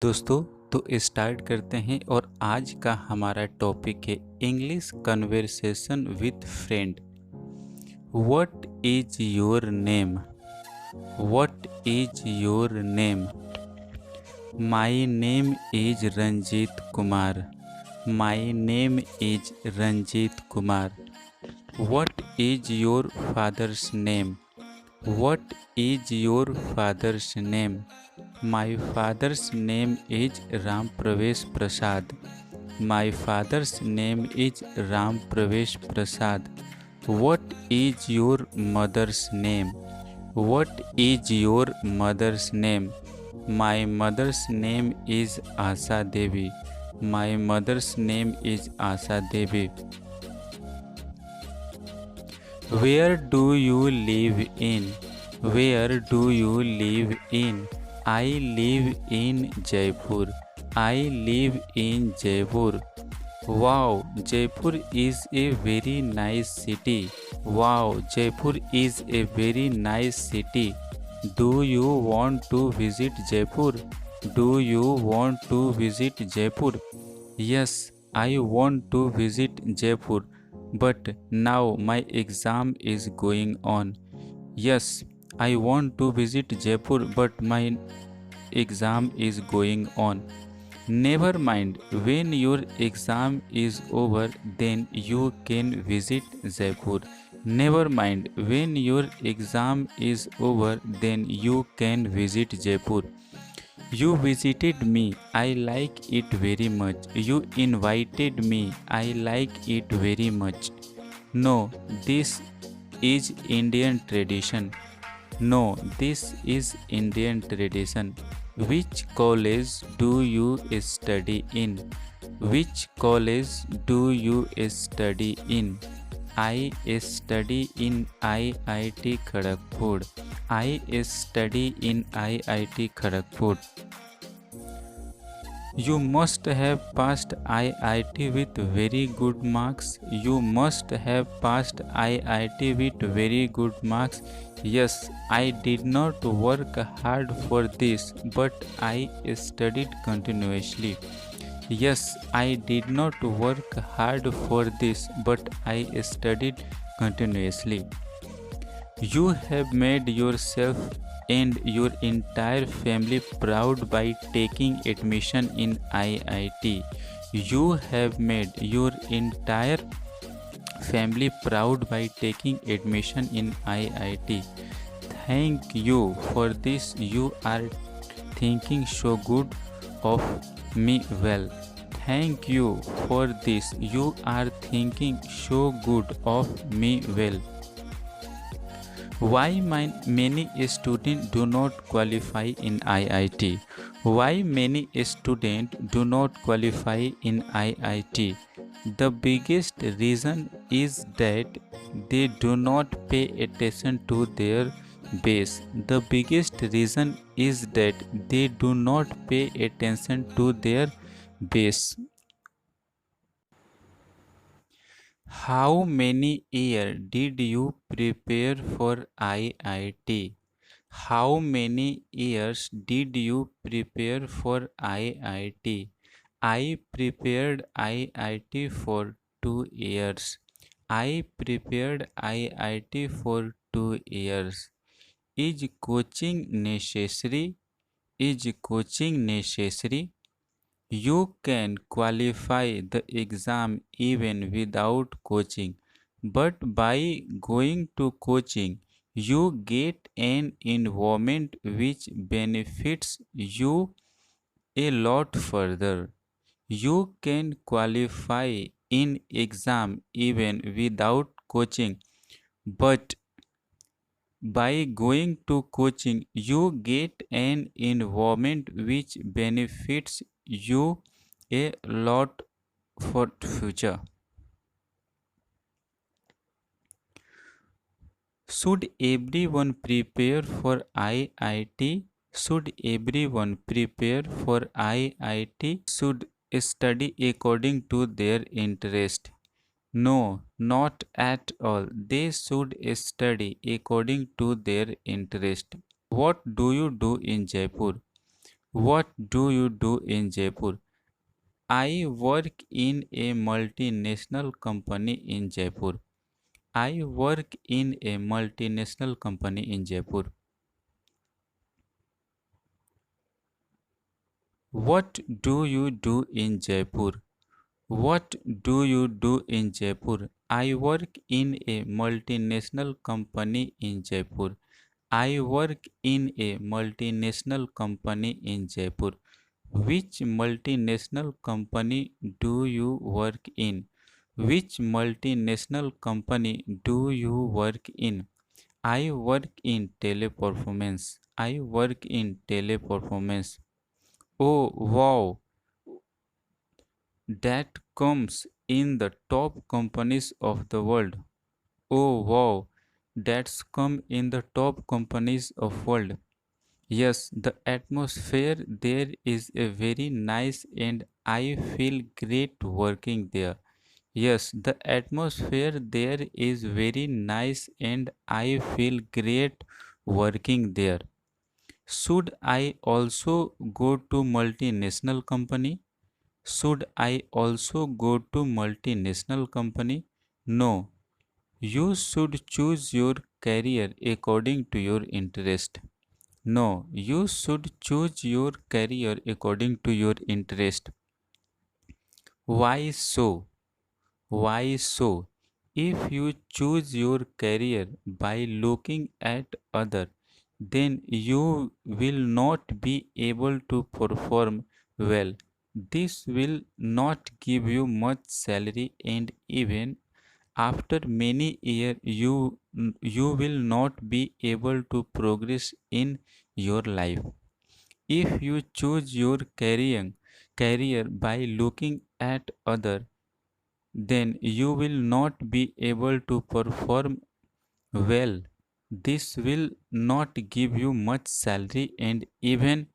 दोस्तों तो स्टार्ट करते हैं और आज का हमारा टॉपिक है English conversation with friend. What is your name? What is your name? My name is Ranjeet Kumar. My name is Ranjeet Kumar. What is your father's name? What is your father's name? My father's name is Ram Pravesh Prasad. My father's name is Ram Pravesh Prasad. What is your mother's name? What is your mother's name? My mother's name is Asa Devi. My mother's name is Asa Devi. Where do you live in? Where do you live in? I live in Jaipur. I live in Jaipur. Wow, Jaipur is a very nice city. Wow, Jaipur is a very nice city. Do you want to visit Jaipur? Do you want to visit Jaipur? Yes, I want to visit Jaipur, but now my exam is going on. Yes, I want to visit Jaipur, but my exam is going on. Never mind, when your exam is over, then you can visit Jaipur. Never mind, when your exam is over, then you can visit Jaipur. You visited me, I like it very much. You invited me, I like it very much. No, this is Indian tradition. No, this is Indian tradition. Which college do you study in? Which college do you study in? I study in IIT Kharagpur. I study in IIT Kharagpur. You must have passed IIT with very good marks. You must have passed IIT with very good marks. Yes, I did not work hard for this, but I studied continuously. Yes, I did not work hard for this, but I studied continuously. You have made yourself and your entire family proud by taking admission in IIT. You have made your entire family proud by taking admission in IIT. Thank you for this. You are thinking so good of me well. Thank you for this. You are thinking so good of me well. Why many students do not qualify in IIT? Why many students do not qualify in IIT? The biggest reason is that they do not pay attention to their base. The biggest reason is that they do not pay attention to their base. How many years did you prepare for IIT? How many years did you prepare for IIT? I prepared IIT for 2 years. I prepared IIT for 2 years. Is coaching necessary? Is coaching necessary? You can qualify the exam even without coaching, but by going to coaching, you get an environment which benefits you a lot further. You can qualify in exam even without coaching, but by going to coaching, you get an environment which benefits you a lot for future. Should everyone prepare for IIT? Should everyone prepare for IIT? Should study according to their interest? No, not at all. They should study according to their interest. What do you do in Jaipur? What do you do in Jaipur? I work in a multinational company in Jaipur. I work in a multinational company in Jaipur. What do you do in Jaipur? What do you do in Jaipur? I work in a multinational company in Jaipur. I work in a multinational company in Jaipur. Which multinational company do you work in? Which multinational company do you work in? I work in teleperformance. I work in teleperformance. Oh, wow. That comes in the top companies of the world. Oh, wow. That's come in the top companies of world. Yes, the atmosphere there is a very nice and I feel great working there. Yes, the atmosphere there is very nice and I feel great working there. Should I also go to multinational company? Should I also go to multinational company? No, you should choose your career according to your interest. No, you should choose your career according to your interest. Why so? Why so? If you choose your career by looking at other, then you will not be able to perform well. This will not give you much salary and even after many years you will not be able to progress in your life. If you choose your career by looking at other, then you will not be able to perform well. This will not give you much salary and even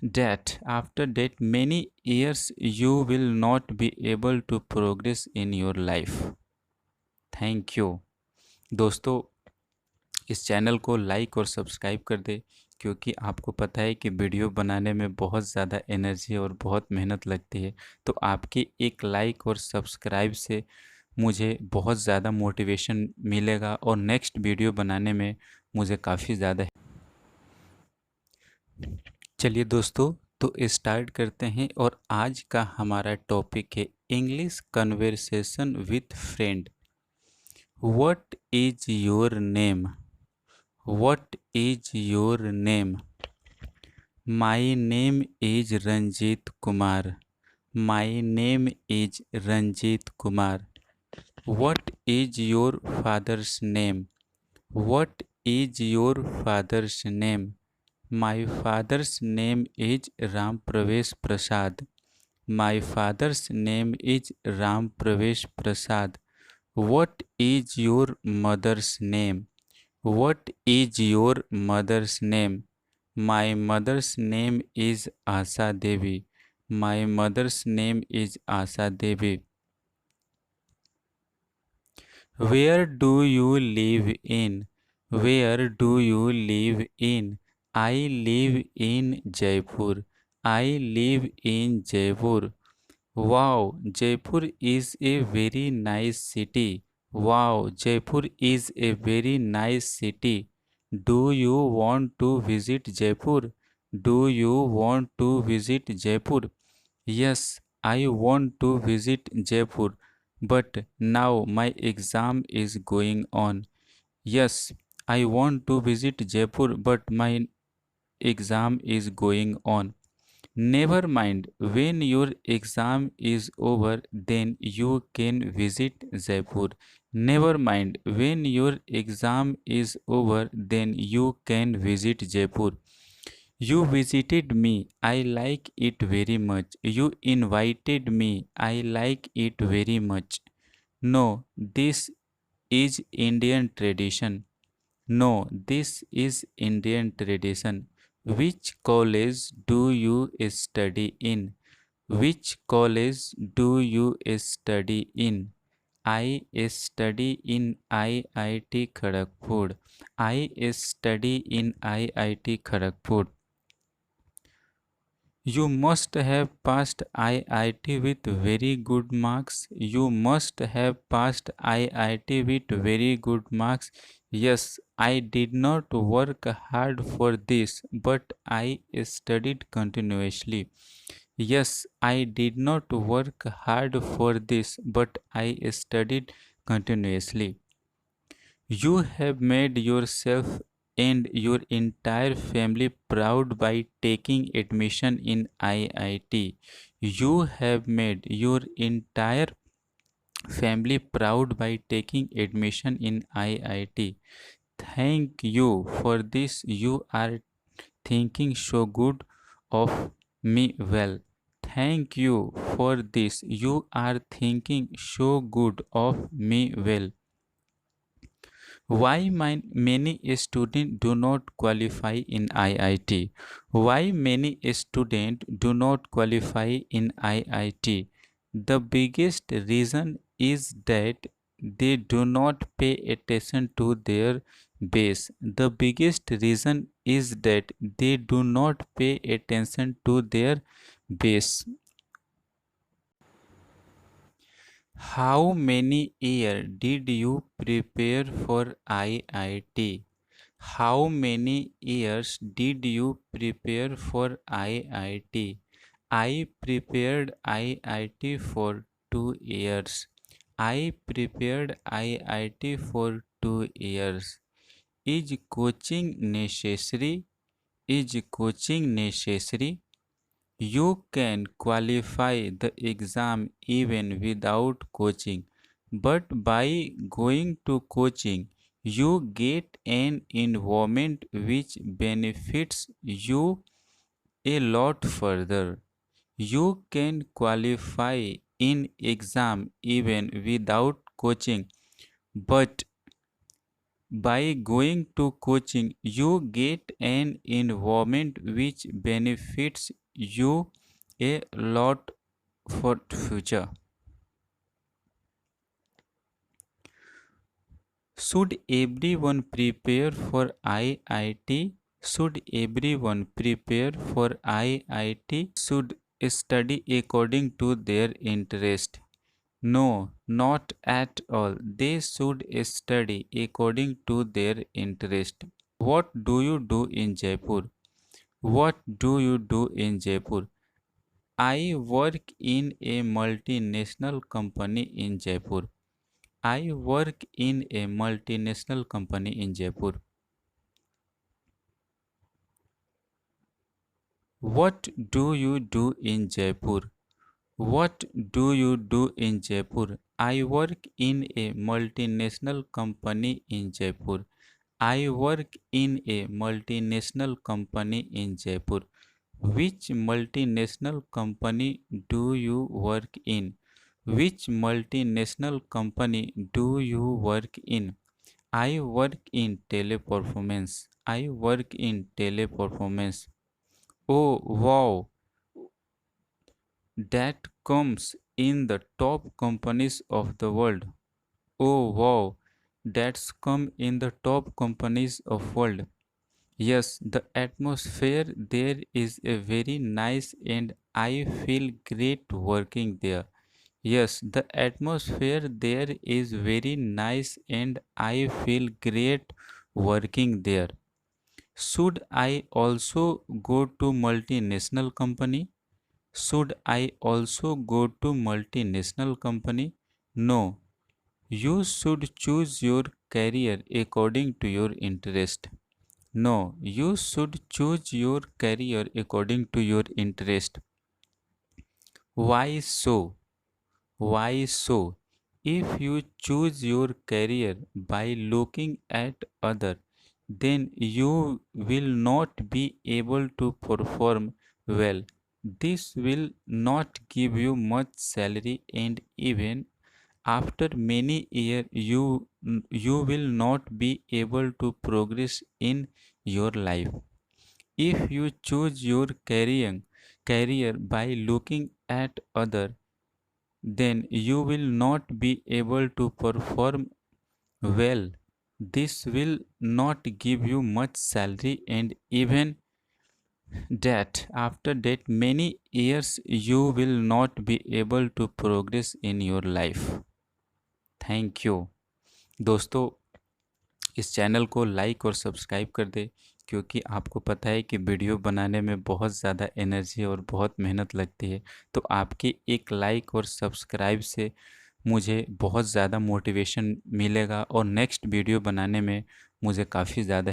that after that many years you will not be able to progress in your life. Thank you. दोस्तों, इस channel को like और subscribe कर दे, क्योंकि आपको पता है कि वीडियो बनाने में बहुत ज़्यादा एनर्जी और बहुत मेहनत लगती है। तो आपकी एक लाइक और सब्सक्राइब से मुझे बहुत ज़्यादा मोटिवेशन मिलेगा और नेक्स्ट वीडियो बनाने में मुझे काफ़ी ज़्यादा। चलिए दोस्तों, तो स्टार्ट करते हैं और आज का हमारा टॉपिक है English conversation with friend. What is your name? What is your name? My name is Ranjeet Kumar. My name is Ranjeet Kumar. What is your father's name? What is your father's name? My father's name is Ram Pravesh Prasad. My father's name is Ram Pravesh Prasad. What is your mother's name? What is your mother's name? My mother's name is Asa Devi. My mother's name is Asa Devi. Where do you live in? Where do you live in? I live in Jaipur. I live in Jaipur. Wow, Jaipur is a very nice city. Wow, Jaipur is a very nice city. Do you want to visit Jaipur? Do you want to visit Jaipur? Yes, I want to visit Jaipur, but now my exam is going on. Yes, I want to visit Jaipur, but my exam is going on. Never mind, when your exam is over, then you can visit Jaipur. Never mind, when your exam is over, then you can visit Jaipur. You visited me. I like it very much. You invited me. I like it very much. No, this is Indian tradition. No, this is Indian tradition. Which college do you study in? Which college do you study in? I study in IIT Kharagpur. I study in IIT Kharagpur. You must have passed IIT with very good marks. You must have passed IIT with very good marks. Yes, I did not work hard for this, but I studied continuously. Yes, I did not work hard for this, but I studied continuously. You have made yourself and your entire family proud by taking admission in IIT. You have made your entire family proud by taking admission in IIT. Thank you for this. You are thinking so good of me well. Thank you for this. You are thinking so good of me well. Why many students do not qualify in IIT? Why many students do not qualify in IIT? The biggest reason is that they do not pay attention to their base. The biggest reason is that they do not pay attention to their base. How many years did you prepare for IIT? How many years did you prepare for IIT? I prepared IIT for 2 years. I prepared IIT for 2 years. Is coaching necessary? Is coaching necessary? You can qualify the exam even without coaching, but by going to coaching, you get an environment which benefits you a lot further. You can qualify in exam even without coaching, but by going to coaching, you get an environment which benefits you a lot for future. Should everyone prepare for IIT? Should everyone prepare for IIT? Should study according to their interest? No, not at all. They should study according to their interest. What do you do in Jaipur? What do you do in Jaipur? I work in a multinational company in Jaipur. I work in a multinational company in Jaipur. What do you do in Jaipur? What do you do in Jaipur? I work in a multinational company in Jaipur. I work in a multinational company in Jaipur. Which multinational company do you work in? Which multinational company do you work in? I work in teleperformance. I work in teleperformance. Oh wow, that comes in the top companies of the world. Oh wow, that's come in the top companies of world. Yes, the atmosphere there is a very nice and I feel great working there. Yes, the atmosphere there is very nice and I feel great working there. Should I also go to multinational company? Should I also go to multinational company? No, you should choose your career according to your interest. No, you should choose your career according to your interest. Why so? Why so? If you choose your career by looking at other, then you will not be able to perform well. This will not give you much salary and even after many years you will not be able to progress in your life. If you choose your career by looking at other, then you will not be able to perform well. This will not give you much salary and even that after that many years you will not be able to progress in your life. Thank you. दोस्तों, इस channel को like और subscribe कर दे, क्योंकि आपको पता है कि वीडियो बनाने में बहुत ज़्यादा एनर्जी और बहुत मेहनत लगती है। तो आपकी एक लाइक और सब्सक्राइब से मुझे बहुत ज़्यादा मोटिवेशन मिलेगा और नेक्स्ट वीडियो बनाने में मुझे काफ़ी ज़्यादा